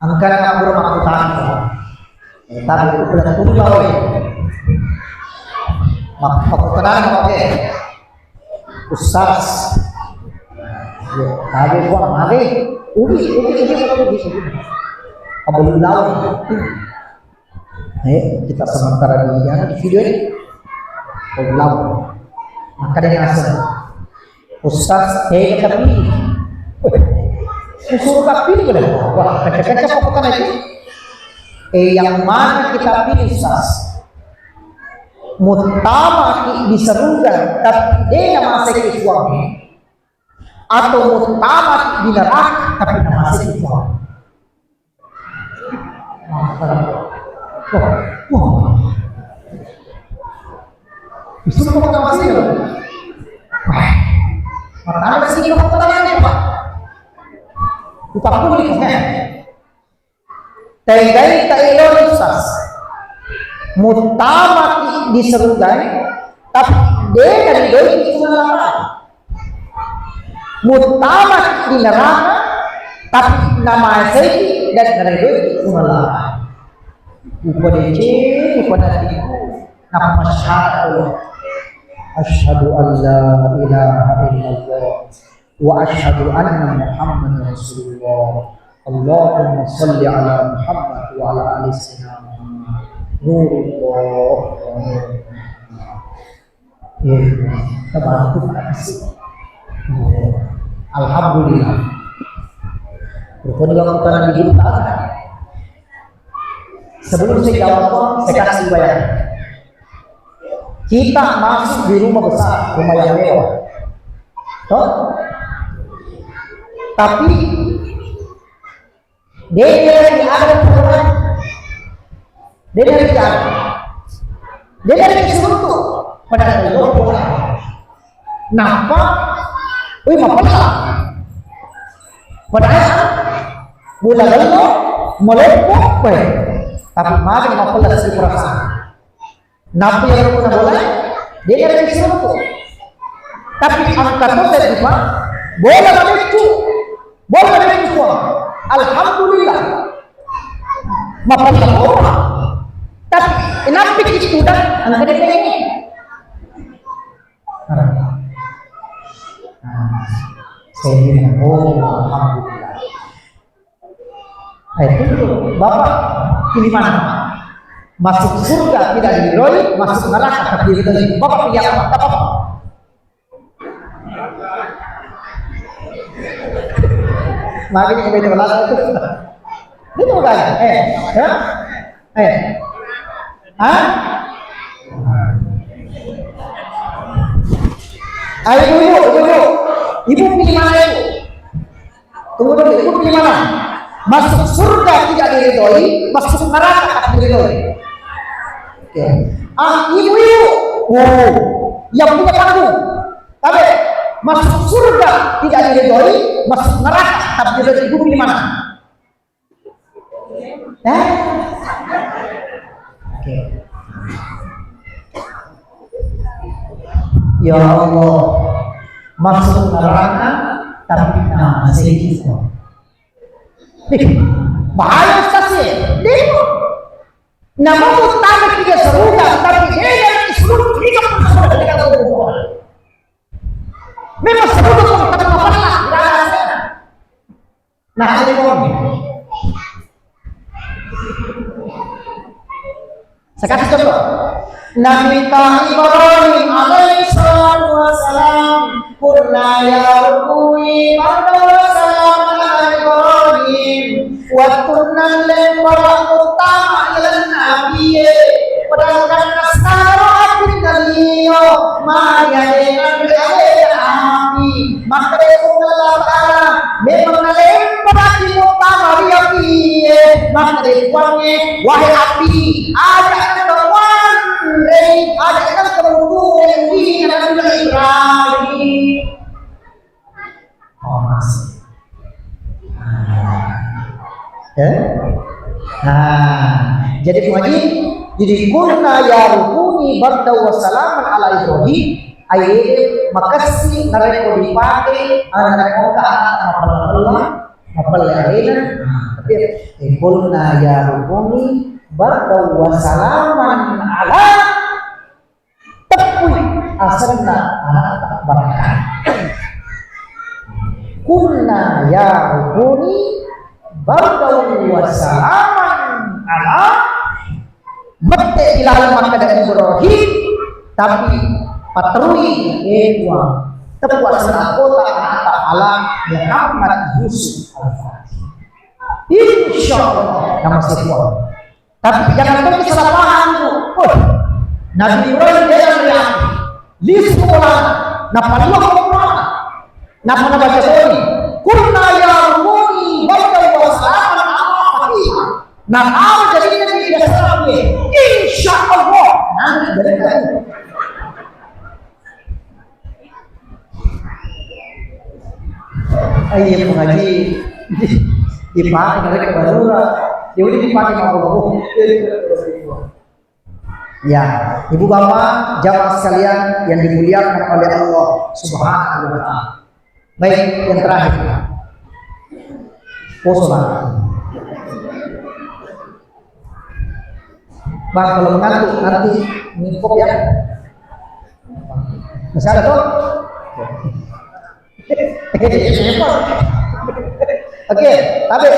angkat kabur makutan tapi itu sudah turun Fakultas oke, Ustaz, ya, tapi buang mati, ubi, abang lawan, kita sementara di video ini, lawan, maka dia ngasih, Ustaz, kita pilih, suruh pilih boleh, wah, kaca-kaca fakultas itu, yang mana kita pilih Ustaz? Mutama diserukan tapi dia masih suami atau mutama di neraka tapi masih suami. Bisa kita masih mata sih kita pertanyaannya Pak. Kita pulihnya. Tenggai tak Ustaz. Mutama diserukan tapi dia dari doi itu neraka. Mutama di neraka tapi nama saya dan dari doi itu neraka. Upada nama masyarakat asyhadu an la ilaha illallah wa asyhadu anna Muhammadar Rasulullah. Allahumma shalli ala Muhammad wa ala ali sayyidina Muhammad. Nurullah. Ya, kita alhamdulillah. Berikutnya kita nanti kita sebelum saya jawab, saya kasih bayangan. Kita masuk di rumah besar, rumah yang mewah. Toh? Tapi dia dari ada Quran, dia dari ada, dia dari sesuatu pada Quran. Napa? Wih, mapalah. Padahal bulan lalu melepok, tapi mari mapalah si perasaan. Napa yang pernah boleh? Dia dari sesuatu. Tapi angkat dosa juga boleh begitu, boleh begitu. Alhamdulillah, mapalah orang. Tapi kenapa itu dah angkat dosa ini? Saya bilang, oh alhamdulillah. Itu Bapak pilih mana? Masuk surga tidak diridhoi, masuk neraka tapi diridhoi. Bapak pilih apa? Makanya beda belakang itu. Itu kan? Ayo ibu. Ibu pilih mana ibu? Tunggu dulu, ibu pilih mana? Masuk surga tidak diridhoi, masuk neraka tak diridhoi. Oke. Ibu. Oh, yang punya panggung. Tapi masuk surga tidak diridhoi, masuk neraka tak diridhoi. Ibu pilih mana? Oke. Ya Allah, masuk neraka tapi masih kita. Bahaya sekali. Dia nama utama tidak seruga, tapi dia yang seluruh tiga pun tidak tahu. Memang seruga pun tak apa-apa. Nah, ada orang. Sekarang contoh. Nabi Ibrahim alaihi salatu wassalam qulna ya rabbi wa salam ala Ibrahim wa kunna lil utama ila nabiyye padangkan nasara bidaliyo ma yadena api maka Allah taala memang lempar utama dia piye maka kuatnya wahai api ada ada kerukunan yang di dalam Ibrahim. Oh masih. Jadi pengaji, jadi kunna ya rukuni barda wa salaman ala Ibrahim. Ayat makasih nareko dipakai nareko ka Allah apalahina. Tapi kunna ya rukuni barda wa salaman ala asalna anak barakah. Kunna ya rukuni bardaw wa salaman ala mate ilal makada Ibrahim tapi patrui ewa tepuas kota ala Muhammad Yusuf al-Fatih. Insyaallah nama sesuatu. Tapi jangan pergi salah paham tu. Nabi Ibrahim dia yang di sekolah, napa dua sekolah, napa baca ini, kurna ya muni, baca wasalam apa ini, nah apa jadi ini tidak salah ni, insya Allah, nanti jadi lagi. Ayah mengaji dipakai dari kebaruan, dia udah dipakai Allah. Ya, ibu bapak, jamaah sekalian yang dimuliakan oleh Allah Subhanahu wa Ta'ala. Baik, yang terakhir, poso bang, kalau mengantuk nanti ngikop ya. Masih ada tuh? Oke, tapi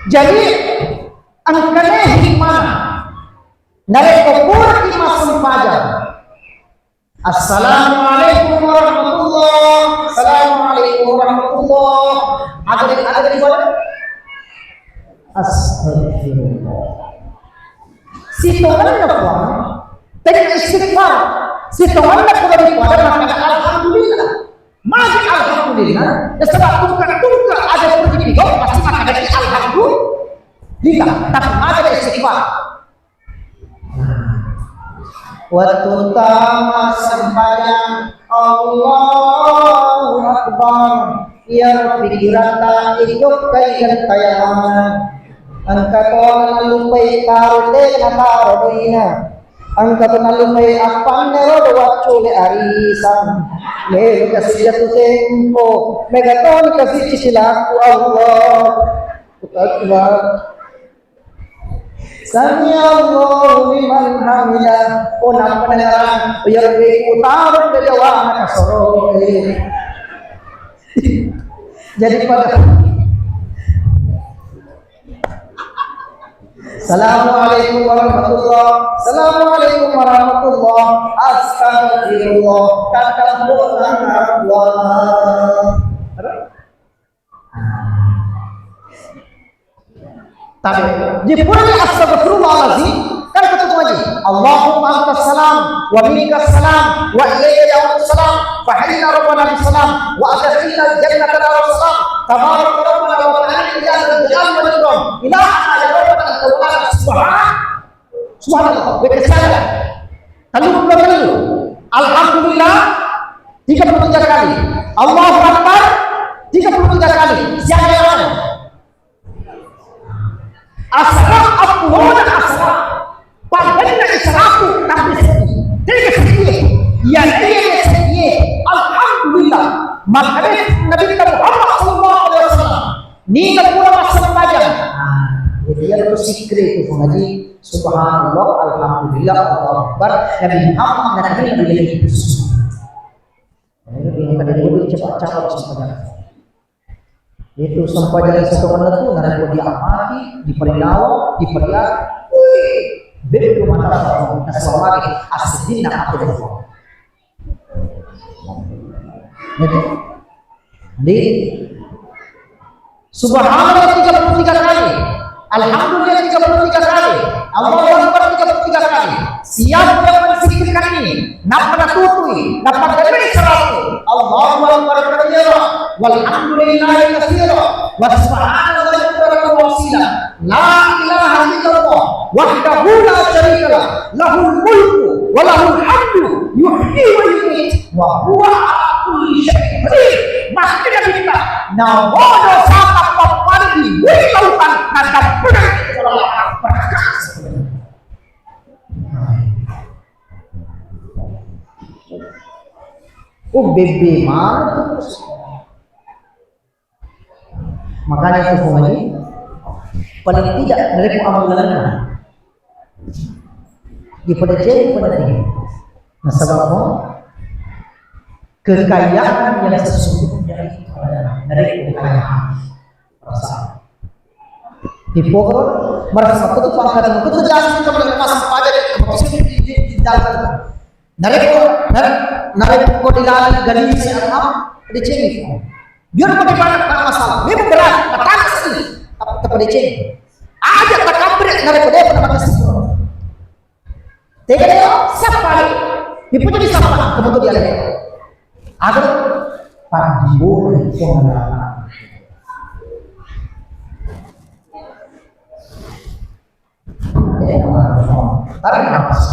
jadi angkanya gimana? Nareko pura di masuk pajar. Assalamualaikum warahmatullahi. Assalamualaikum warahmatullahi. Ada di mana? Astagfirullah. Si Tuhan apa? Tadi istighfar. Si Tuhan apa kalau di mana? Alhamdulillah. Masih alhamdulillah. Dan sebab tungkar ada rezeki kau pasti makan dari alhamdulillah. Tapi ada istighfar. Waktu tamat sembahyang Allahu Akbar. Ya pikiran tak ikut kaitan tayangan. Angkatan lupai karute na karodina. Angkatan lupai apang nero wacule arisan. Mega kasih jatuh tempo. Megaton kasih cicilaku Allah. Akbar. Sami Allahu liman hamidah. Oh nampak pendengaran. Biar utara berjawab kasoro. Jadi pada Assalamualaikum warahmatullahi. Assalamualaikum warahmatullahi. Astagfirullah. Tapi di pulang astagfirullahaladzim kan ketemu lagi. Allahumma antas salam wa minkas salam wa ilayka yaumus salam fa hayna rabbana bis salam wa adkhilna jannata dar salam tabarak rabbana wa ta'ala ya dzal wal ikram ila rabbana ta'ala subhanallah berkesan kalau belum dulu alhamdulillah 33 kali Allahu akbar 33 kali siapa yang mana asra afdhuna asra padahal israfu tapi tiga sekali ya tiga sekali alhamdulillah makanya Nabi Muhammad sallallahu alaihi wasallam ni tak pula masa panjang dia terus zikir itu mengaji subhanallah alhamdulillah Allahu akbar Nabi Muhammad dan Nabi itu ini pada dulu cepat-cepat sebenarnya itu sampai dari satu mana tu nanti dia amati di perilaku di periak beri rumah tangga nasab lagi asidin nak apa itu jadi subhanallah 33 kali alhamdulillah 33 kali Allahu akbar 33 kali siap yang menzikirkan ini nak menatutui dapat dari seratus Allahu akbar kabira walhamdulillahi katsira wa subhanallahi bukratan wa asila la ilaha illallah wahdahu la syarika lah lahul mulku wa lahul hamdu yuhyi wa yumiit wa huwa ala kulli syai'in qadir maksudnya kita namodo sapa papadi wilautan nadam pedang berkas oh bebe mana terus makanya itu lagi paling tidak dari amalan di pada jadi pada ini nah sebabnya kekayaan yang sesungguhnya dari kekayaan perasaan di pokok merasa betul pangkat betul jelas itu masuk pada di dalam Narik ko dilalang galing sa anak di cini. Biar bagaimana tak masalah. Memang berat, panas ini. Tapi di cini. Aja tak kampret narik ko dia pada batas itu. Tega dia siapa ni? Dipuja di siapa? Kemudian dia lagi. Agar pandibu pengenalan. Tarik nafas.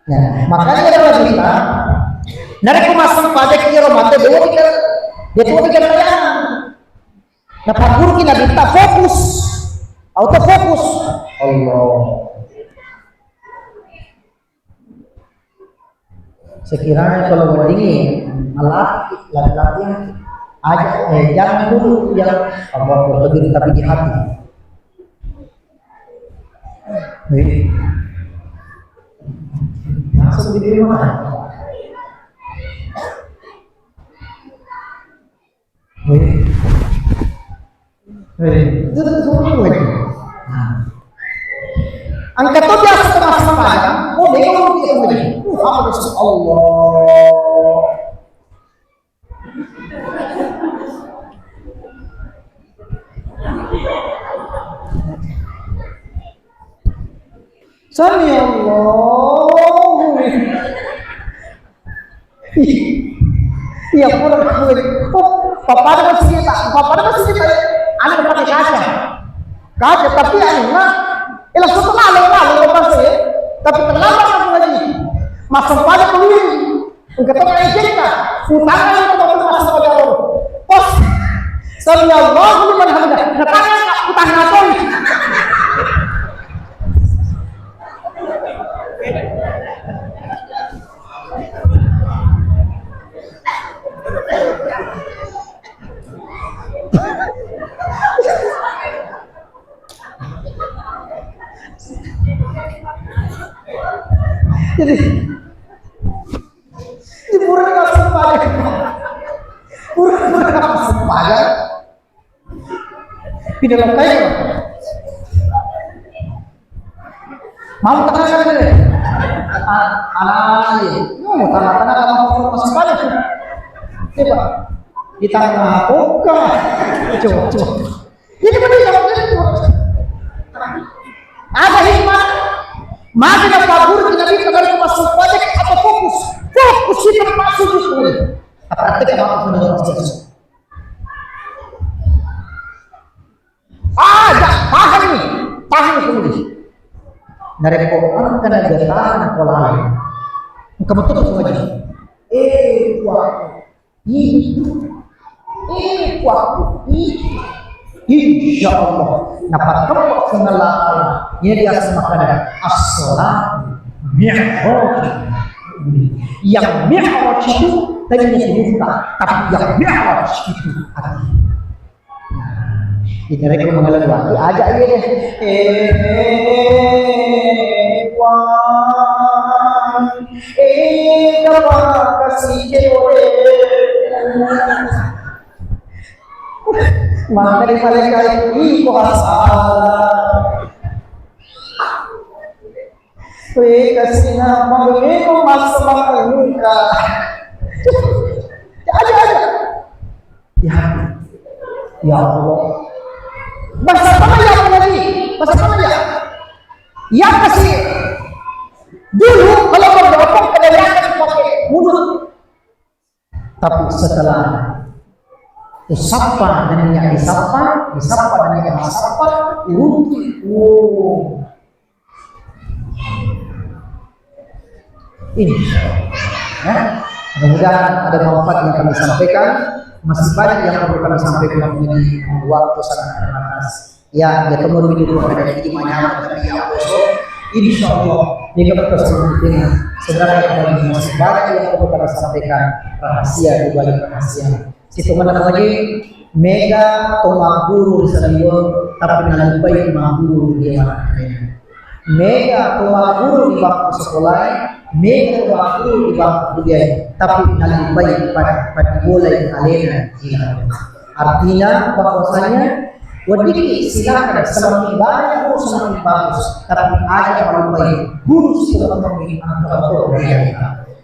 Nah, makanya kalau kita narik masang pajak di rumah teh dia tuh bikin bayangan. Nah, pakur kita minta fokus, autofokus. Allah. Sekiranya kalau begini malah laki-laki aja jangan dulu yang Allah berdiri tapi di hati. Langsung di mana? Itu semua itu. Angkat tu biasa terasa panjang. Oh, dia kalau dia begini. Apa maksud Allah? Sami Allah. Iya pura gue. Oh, papa masih kita. Anak pakai kaca tapi anak langsung lalu pas ya. Tapi terlambat aku lagi. Masuk pada pemilik. Enggak tahu kayak kita. Utangan itu masuk pada orang. Pos. Sami Allah liman hamidah. Datangnya utang ngapain? Jadi pura nggak sempadan, pura nggak sempadan. Di dalam kayu, mau tangan kan deh, anak mau tangan kamu mau sempadan, coba di tangan oka, coba. Ini benar ada hikmah. Maka na kabur kinabi kagari masuk project atau fokus kita masuk itu. Apa kita mau menurut Jesus? Tahan ini. Dari Quran kan ada tahan pola lain. Kamu tutup semua aja. Insya Allah dapat tempat pengenalan ini dia makanan as-salat mi'raj. Yang mi'raj itu tadinya dibuka, tapi yang mi'raj itu hati. Ini mereka mengelan waktu aja ini deh. Terima kasih maka dari mereka itu salah. Kasih nama itu masalah muka. Ada. Ya Allah. Bahasa apa lagi? Yang kasih dulu kalau berdoa pada yang pakai mulut. Tapi setelah usapa dan yang disapa dan yang disapa ini ya, mudah-mudahan ada manfaat yang kami sampaikan. Masih banyak yang perlu kami sampaikan ini, waktu sangat terbatas ya. Dia ketemu di rumah ada imannya dari yang insyaallah jika berkesulitan sebenarnya kami masih banyak yang perlu kami sampaikan, rahasia di balik rahasia. Situ mana lagi mega tomaguru di sana tapi nalipay tomaguru di mana mega tomaguru di bangku sekolah, mega tomaguru di bangku budaya, tapi nalipay pada bola yang alena. Artinya bahwasanya wadiki silakan semakin banyak guru semakin bagus, tapi ada nalipay guru sudah memiliki antara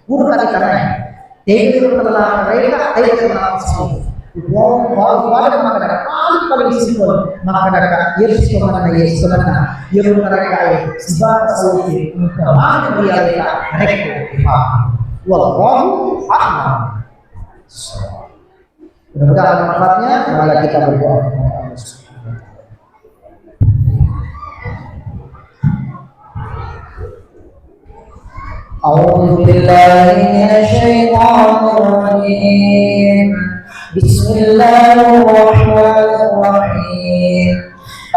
guru tadi karena Tengok telah mereka, telah semua. Wow, ada makanan paling simpel makanan Yesus kemana Yesus kemana Yesus mereka sebab solusi kemana dia mereka wallahu a'lam. Mudah-mudahan manfaatnya. Mari kita berdoa. أعوذ بالله من الشيطان الرجيم بسم الله الرحمن الرحيم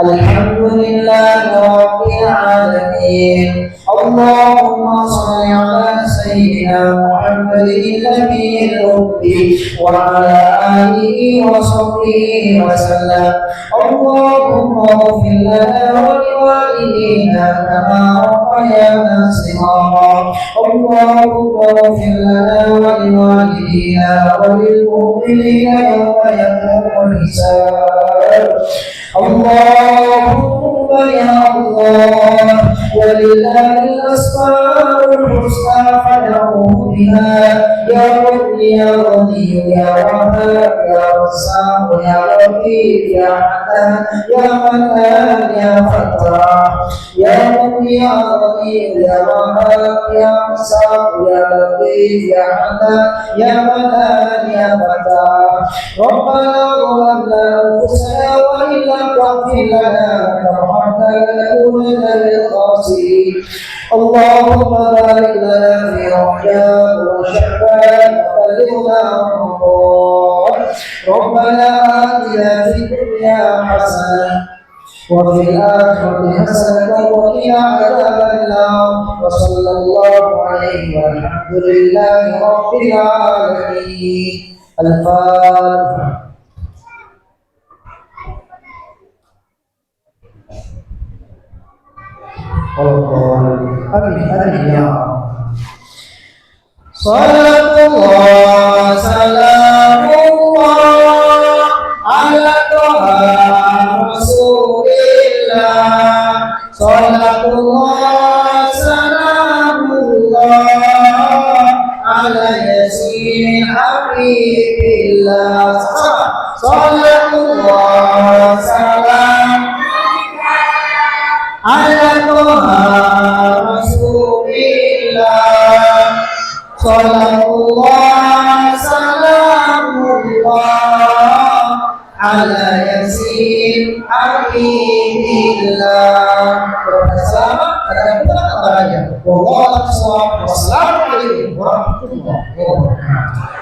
الحمد لله رب العالمين اللهم صل على سيدنا محمد النبي الأمي وعلى آله وصحبه وسلم اللهم اغفر لنا ولوالدينا كما ربيانا صغارا اللهم اغفر لنا ولوالدينا وللمؤمنين يوم يقوم الحساب اللهم يا الله ولله الأسماء الحسنى فادعوه بها يا رب يا غني يا وهاب يا Razzaq ya Latif ya Hanan ya Manan ya Fattah ya Mughni ya Ghani ya Wahhab ya Razzaq ya Latif ya Hanan ya Manan ya Fattah Rabbana zalamna anfusana wa in lam taghfir lana wa tarhamna lanakunanna minal khasirin Allahumma barik lana fi Rajab wa Sya'ban wa balighna Ramadan Rabbana atina fid dunya hasanah wa fil akhirati hasanah wa qina adzaban nar wa sallallahu alaihi wa alhamdulillahi rabbil alamin Al-Fatihah. Amin ya Salatullah salamullah ala toha rasulillah Salatullah salamullah ala yasin habibillah Salatullah salam ala toha rasulillah Salatullah salamullah ala yasin habibillah Selamat dan berkah. Wassalamualaikum warahmatullahi wabarakatuh.